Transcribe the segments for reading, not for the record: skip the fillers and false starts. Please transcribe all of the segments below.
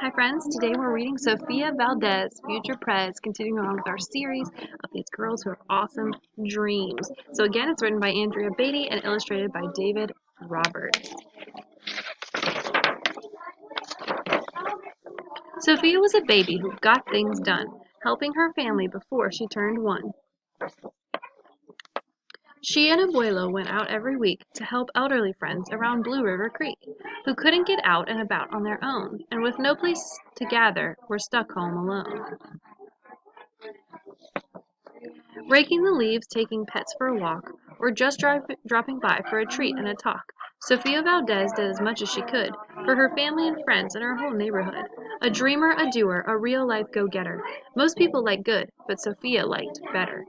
Hi friends, today we're reading Sofia Valdez, Future Prez, continuing on with our series of these girls who have awesome dreams. So again, it's written by Andrea Beatty and illustrated by David Roberts. Sofia was a baby who got things done, helping her family before she turned 1. She and Abuelo went out every week to help elderly friends around Blue River Creek, who couldn't get out and about on their own, and with no place to gather, were stuck home alone. Raking the leaves, taking pets for a walk, or just dropping by for a treat and a talk, Sofia Valdez did as much as she could for her family and friends and her whole neighborhood. A dreamer, a doer, a real-life go-getter. Most people like good, but Sofia liked better.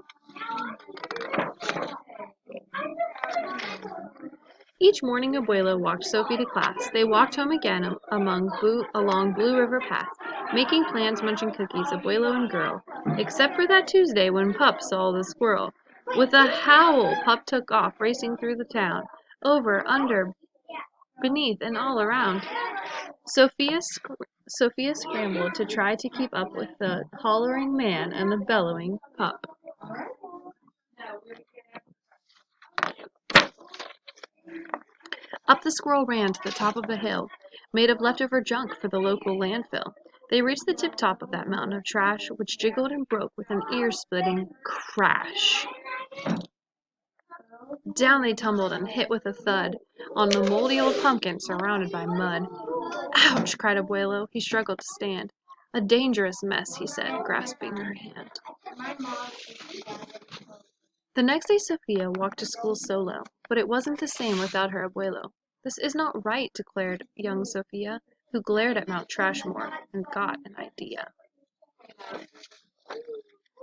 Each morning Abuelo walked Sophie to class. They walked home again along Blue River Path, making plans, munching cookies, Abuelo and girl. Except for that Tuesday when Pup saw the squirrel. With a howl, Pup took off, racing through the town, over, under, beneath, and all around. Sophia scrambled to try to keep up with the hollering man and the bellowing Pup. Up the squirrel ran to the top of a hill, made of leftover junk for the local landfill. They reached the tip-top of that mountain of trash, which jiggled and broke with an ear-splitting crash. Down they tumbled and hit with a thud on the moldy old pumpkin surrounded by mud. "Ouch!" cried Abuelo. He struggled to stand. "A dangerous mess," he said, grasping her hand. The next day Sofia walked to school solo, but it wasn't the same without her Abuelo. "This is not right," declared young Sofia, who glared at Mount Trashmore and got an idea.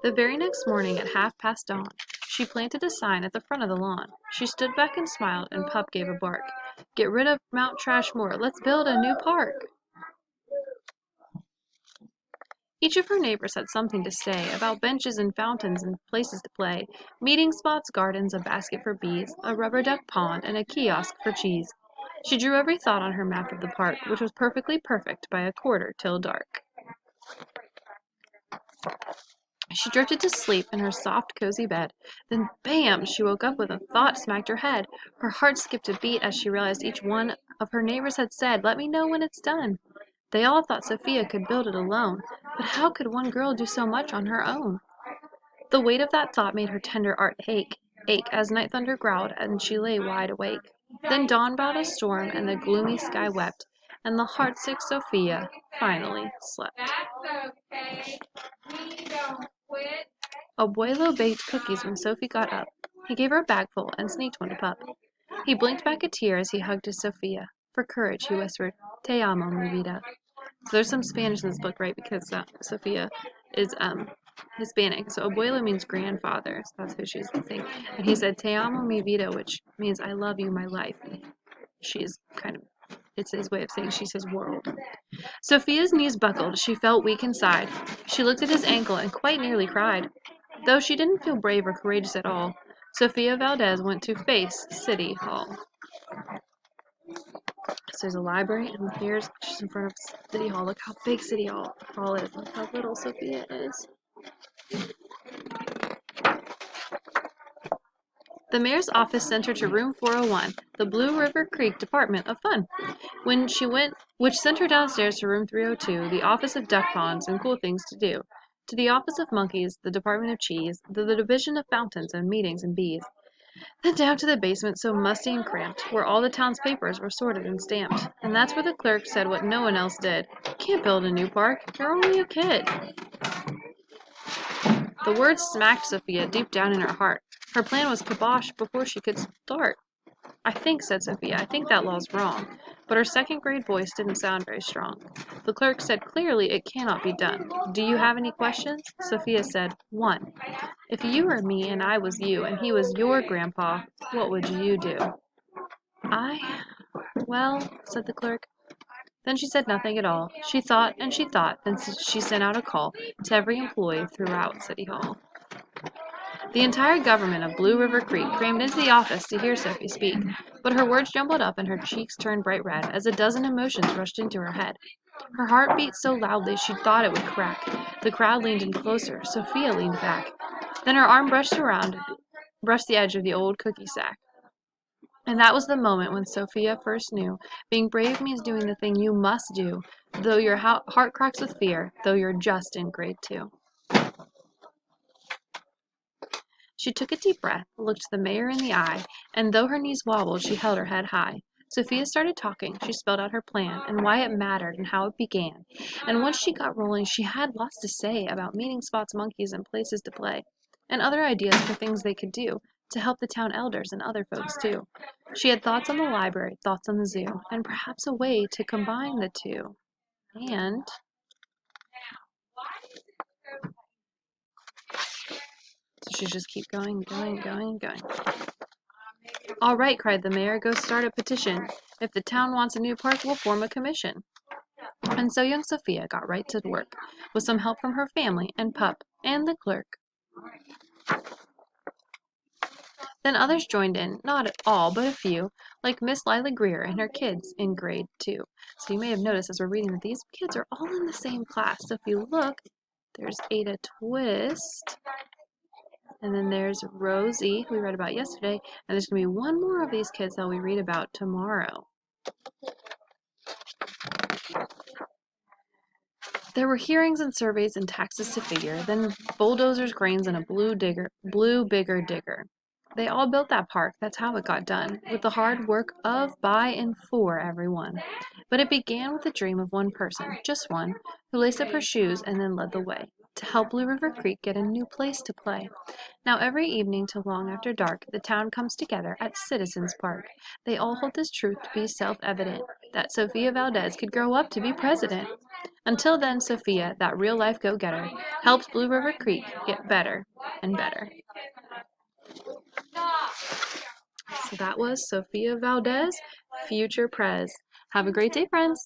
The very next morning at half-past dawn, she planted a sign at the front of the lawn. She stood back and smiled, and Pup gave a bark. "Get rid of Mount Trashmore. Let's build a new park." Each of her neighbors had something to say about benches and fountains and places to play, meeting spots, gardens, a basket for bees, a rubber duck pond, and a kiosk for cheese. She drew every thought on her map of the park, which was perfectly perfect by a quarter till dark. She drifted to sleep in her soft, cozy bed. Then, bam! She woke up with a thought smacked her head. Her heart skipped a beat as she realized each one of her neighbors had said, "Let me know when it's done." They all thought Sofia could build it alone, but how could one girl do so much on her own? The weight of that thought made her tender heart ache as night thunder growled and she lay wide awake. Then dawn brought a storm and the gloomy sky wept, and the heartsick Sofia finally slept. Abuelo baked cookies when Sophie got up. He gave her a bagful and sneaked one to Pup. He blinked back a tear as he hugged his Sofia. For courage, he whispered, "Te amo, mi vida." So there's some Spanish in this book, right? Because Sofia is Hispanic. So abuelo means grandfather. So that's who she's saying. And he said, "Te amo, mi vida," which means "I love you, my life." She's it's his way of saying she's his world. Sophia's knees buckled. She felt weak inside. She looked at his ankle and quite nearly cried. Though she didn't feel brave or courageous at all, Sofia Valdez went to face City Hall. So there's a library, and here's she's in front of City Hall. Look how big City Hall is. Look how little Sofia is. The mayor's office sent her to room 401, the Blue River Creek Department of Fun, which sent her downstairs to room 302, the office of duck ponds and cool things to do, to the office of monkeys, the department of cheese, the division of fountains and meetings and bees. Then down to the basement, so musty and cramped, where all the town's papers were sorted and stamped. And that's where the clerk said what no one else did. "Can't build a new park. You're only a kid." The words smacked Sofia deep down in her heart. Her plan was kiboshed before she could start. "I think," said Sofia, "I think that law's wrong." But her second-grade voice didn't sound very strong. The clerk said clearly it cannot be done. "Do you have any questions?" Sofia said, "One. If you were me and I was you and he was your grandpa, what would you do?" Well, said the clerk. Then she said nothing at all. She thought and she thought, then she sent out a call to every employee throughout City Hall. The entire government of Blue River Creek crammed into the office to hear Sophie speak, but her words jumbled up and her cheeks turned bright red as a dozen emotions rushed into her head. Her heart beat so loudly she thought it would crack. The crowd leaned in closer. Sophia leaned back. Then her arm brushed the edge of the old cookie sack. And that was the moment when Sophia first knew being brave means doing the thing you must do, though your heart cracks with fear, though you're just in grade 2. She took a deep breath, looked the mayor in the eye, and though her knees wobbled, she held her head high. Sophia started talking. She spelled out her plan and why it mattered and how it began. And once she got rolling, she had lots to say about meeting spots, monkeys, and places to play, and other ideas for things they could do to help the town elders and other folks too. She had thoughts on the library, thoughts on the zoo, and perhaps a way to combine the two. And so she just keep going, going, going, going. All right, cried the mayor, go start a petition. If the town wants a new park, we'll form a commission. And so young Sophia got right to work, with some help from her family and pup and the clerk. Then others joined in, not all, but a few, like Miss Lila Greer and her kids in grade 2. So you may have noticed as we're reading that these kids are all in the same class. So if you look, there's Ada Twist, and then there's Rosie, who we read about yesterday, and there's going to be one more of these kids that we read about tomorrow. There were hearings and surveys and taxes to figure, then bulldozers, grains, and a blue bigger digger. They all built that park, that's how it got done, with the hard work of, by, and for everyone. But it began with the dream of one person, just one, who laced up her shoes and then led the way, to help Blue River Creek get a new place to play. Now every evening till long after dark, the town comes together at Citizens Park. They all hold this truth to be self-evident, that Sofia Valdez could grow up to be president. Until then, Sophia, that real-life go-getter, helps Blue River Creek get better and better. So that was Sofia Valdez, future Prez. Have a great day, friends.